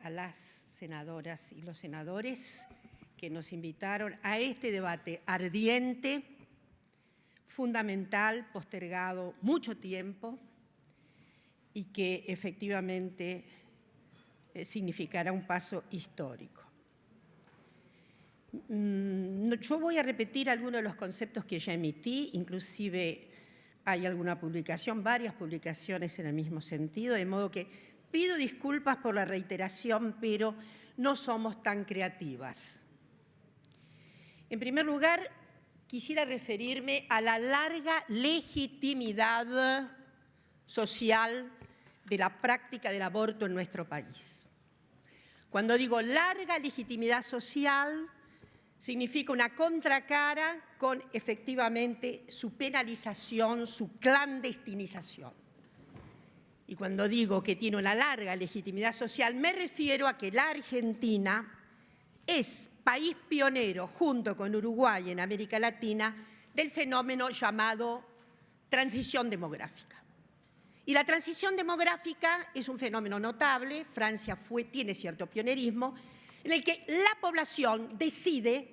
a las senadoras y los senadores que nos invitaron a este debate ardiente, fundamental, postergado mucho tiempo y que efectivamente significará un paso histórico. Yo voy a repetir algunos de los conceptos que ya emití, inclusive hay alguna publicación, varias publicaciones en el mismo sentido, de modo que pido disculpas por la reiteración, pero no somos tan creativas. En primer lugar, quisiera referirme a la larga legitimidad social de la práctica del aborto en nuestro país. Cuando digo larga legitimidad social, significa una contracara con efectivamente su penalización, su clandestinización. Y cuando digo que tiene una larga legitimidad social, me refiero a que la Argentina es país pionero, junto con Uruguay en América Latina, del fenómeno llamado transición demográfica. Y la transición demográfica es un fenómeno notable, Francia tiene cierto pionerismo, en el que la población decide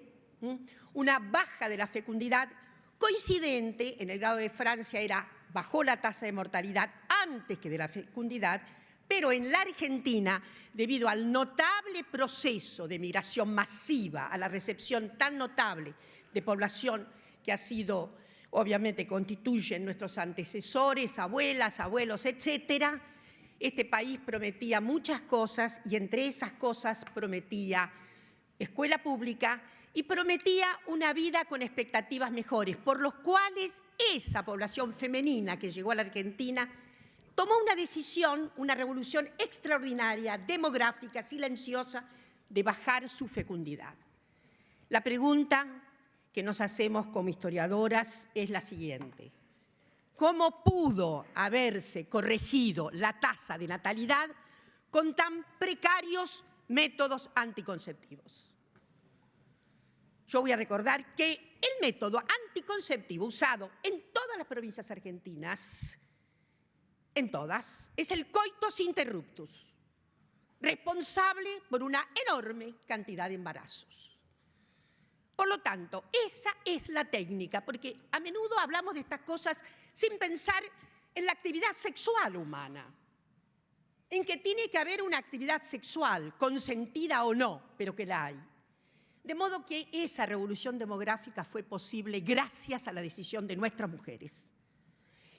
una baja de la fecundidad coincidente, en el grado de Francia bajó la tasa de mortalidad antes que de la fecundidad, pero en la Argentina, debido al notable proceso de migración masiva, a la recepción tan notable de población que ha sido, obviamente constituyen nuestros antecesores, abuelas, abuelos, etcétera, este país prometía muchas cosas y entre esas cosas prometía escuela pública y prometía una vida con expectativas mejores, por los cuales esa población femenina que llegó a la Argentina tomó una decisión, una revolución extraordinaria, demográfica, silenciosa, de bajar su fecundidad. La pregunta que nos hacemos como historiadoras es la siguiente: ¿cómo pudo haberse corregido la tasa de natalidad con tan precarios métodos anticonceptivos? Yo voy a recordar que el método anticonceptivo usado en todas las provincias argentinas, en todas, es el coitus interruptus, responsable por una enorme cantidad de embarazos. Por lo tanto, esa es la técnica, porque a menudo hablamos de estas cosas sin pensar en la actividad sexual humana, en que tiene que haber una actividad sexual, consentida o no, pero que la hay. De modo que esa revolución demográfica fue posible gracias a la decisión de nuestras mujeres.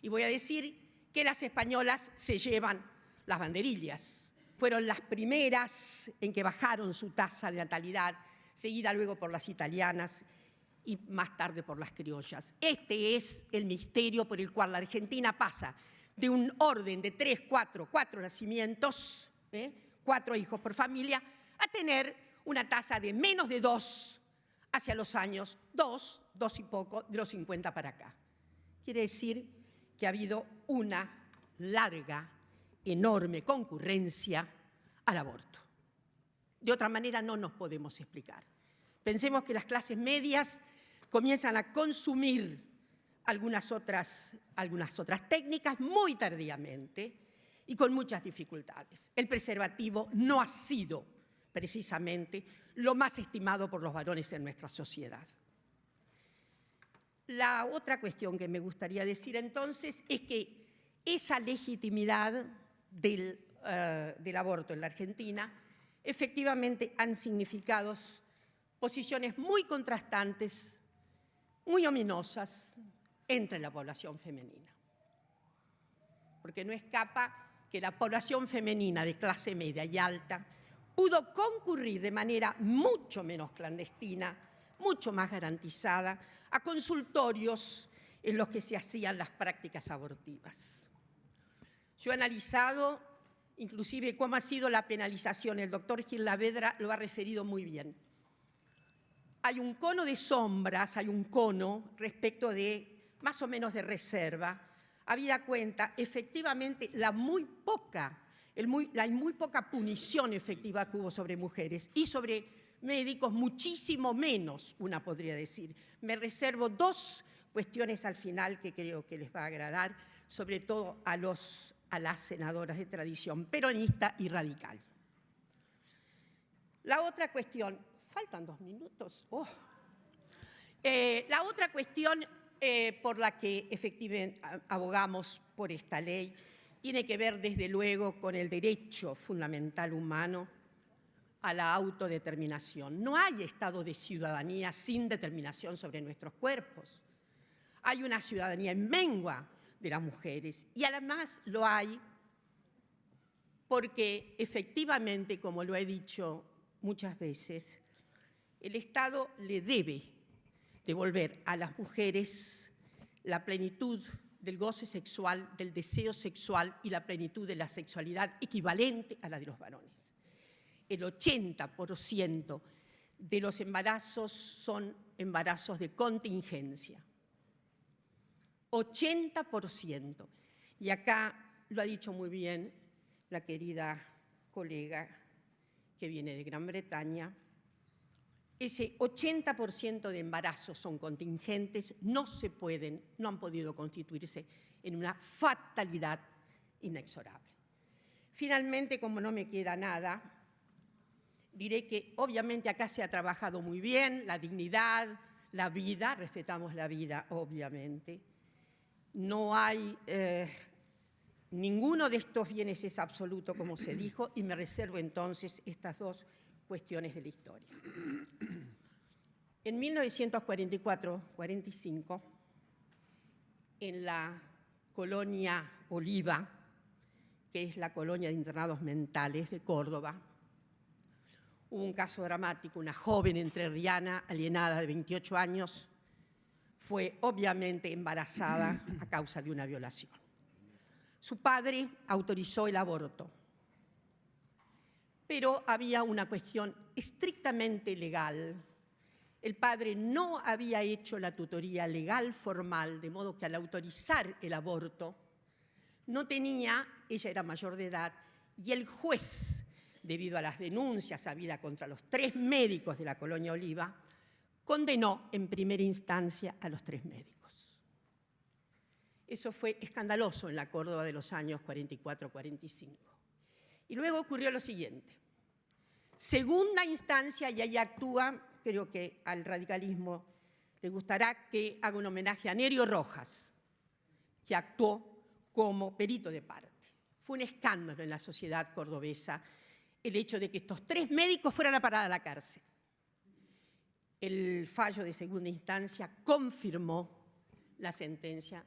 Y voy a decir que las españolas se llevan las banderillas. Fueron las primeras en que bajaron su tasa de natalidad, seguida luego por las italianas y más tarde por las criollas. Este es el misterio por el cual la Argentina pasa de un orden de 3, 4 nacimientos, 4 hijos por familia, a tener una tasa de menos de 2 hacia los años 2 y poco, de los 50 para acá. Quiere decir que ha habido una larga, enorme concurrencia al aborto. De otra manera no nos podemos explicar. Pensemos que las clases medias comienzan a consumir algunas otras técnicas muy tardíamente y con muchas dificultades. El preservativo no ha sido precisamente lo más estimado por los varones en nuestra sociedad. La otra cuestión que me gustaría decir entonces es que esa legitimidad del aborto en la Argentina efectivamente han significado posiciones muy contrastantes, muy ominosas entre la población femenina. Porque no escapa que la población femenina de clase media y alta pudo concurrir de manera mucho menos clandestina, mucho más garantizada, a consultorios en los que se hacían las prácticas abortivas. Yo he analizado inclusive cómo ha sido la penalización. El doctor Gil Lavedra lo ha referido muy bien. Hay un cono de sombras, hay un cono respecto de más o menos de reserva, habida cuenta efectivamente la muy poca punición efectiva que hubo sobre mujeres y sobre médicos muchísimo menos, una podría decir. Me reservo 2 cuestiones al final que creo que les va a agradar, sobre todo a las senadoras de tradición peronista y radical. La otra cuestión, faltan 2 minutos. La otra cuestión por la que efectivamente abogamos por esta ley tiene que ver, desde luego, con el derecho fundamental humano a la autodeterminación. No hay estado de ciudadanía sin determinación sobre nuestros cuerpos. Hay una ciudadanía en mengua de las mujeres y además lo hay porque efectivamente, como lo he dicho muchas veces, el Estado le debe devolver a las mujeres la plenitud del goce sexual, del deseo sexual y la plenitud de la sexualidad equivalente a la de los varones. El 80% de los embarazos son embarazos de contingencia. 80%. Y acá lo ha dicho muy bien la querida colega que viene de Gran Bretaña. Ese 80% de embarazos son contingentes, no han podido constituirse en una fatalidad inexorable. Finalmente, como no me queda nada, diré que obviamente acá se ha trabajado muy bien la dignidad, la vida, respetamos la vida, obviamente. No hay, ninguno de estos bienes es absoluto, como se dijo, y me reservo entonces estas 2 cuestiones de la historia. En 1944-45, en la colonia Oliva, que es la colonia de internados mentales de Córdoba, hubo un caso dramático. Una joven entrerriana alienada de 28 años fue obviamente embarazada a causa de una violación. Su padre autorizó el aborto, pero había una cuestión estrictamente legal. El padre no había hecho la tutoría legal formal, de modo que al autorizar el aborto no tenía, ella era mayor de edad, y el juez, debido a las denuncias habidas contra los 3 médicos de la colonia Oliva, condenó en primera instancia a los 3 médicos. Eso fue escandaloso en la Córdoba de los años 44-45. Y luego ocurrió lo siguiente. Segunda instancia, y ahí actúa, creo que al radicalismo le gustará que haga un homenaje a Nerio Rojas, que actuó como perito de parte. Fue un escándalo en la sociedad cordobesa el hecho de que estos 3 médicos fueran a parar a la cárcel. El fallo de segunda instancia confirmó la sentencia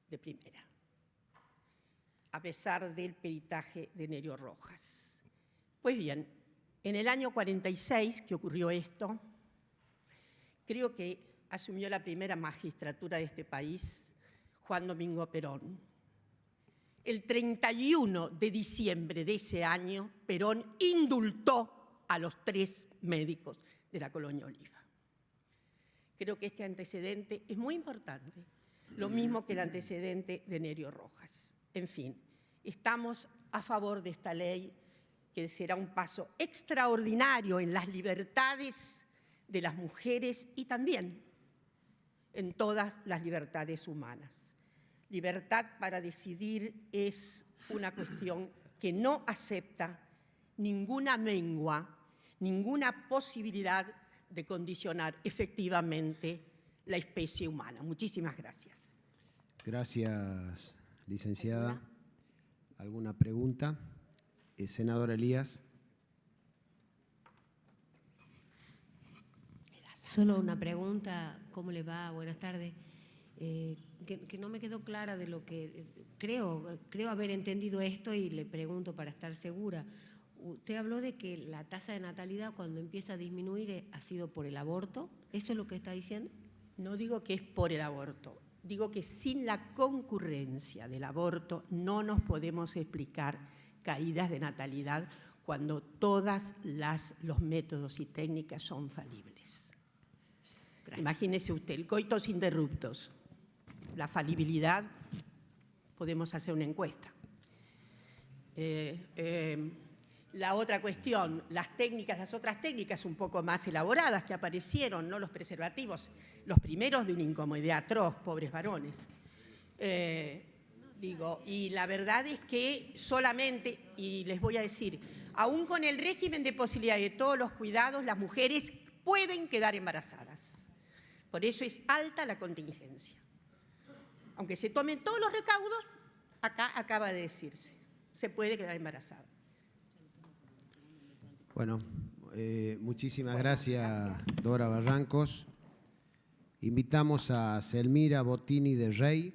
de primera, a pesar del peritaje de Nerio Rojas. Pues bien, en el año 46 que ocurrió esto, creo que asumió la primera magistratura de este país Juan Domingo Perón. El 31 de diciembre de ese año, Perón indultó a los 3 médicos de la colonia Oliva. Creo que este antecedente es muy importante, lo mismo que el antecedente de Nerio Rojas. En fin, estamos a favor de esta ley, que será un paso extraordinario en las libertades de las mujeres y también en todas las libertades humanas. Libertad para decidir es una cuestión que no acepta ninguna mengua, ninguna posibilidad de condicionar efectivamente la especie humana. Muchísimas gracias. Gracias, licenciada. ¿Alguna pregunta? Senador Elías. Solo una pregunta. ¿Cómo le va? Buenas tardes. Que no me quedó clara de lo que creo haber entendido esto y le pregunto para estar segura. Usted habló de que la tasa de natalidad cuando empieza a disminuir ha sido por el aborto. ¿Eso es lo que está diciendo? No digo que es por el aborto, digo que sin la concurrencia del aborto no nos podemos explicar caídas de natalidad cuando todos los métodos y técnicas son falibles. Gracias. Imagínese usted, el coitus interruptus, la falibilidad, podemos hacer una encuesta. La otra cuestión, las otras técnicas un poco más elaboradas que aparecieron, ¿no? Los preservativos, los primeros de una incomodidad atroz, pobres varones. Y la verdad es que solamente, y les voy a decir, Aún con el régimen de posibilidad de todos los cuidados, las mujeres pueden quedar embarazadas. Por eso es alta la contingencia. Aunque se tomen todos los recaudos, acá acaba de decirse, se puede quedar embarazada. Bueno, muchísimas gracias, Dora Barrancos. Invitamos a Selmira Bottini de Rey.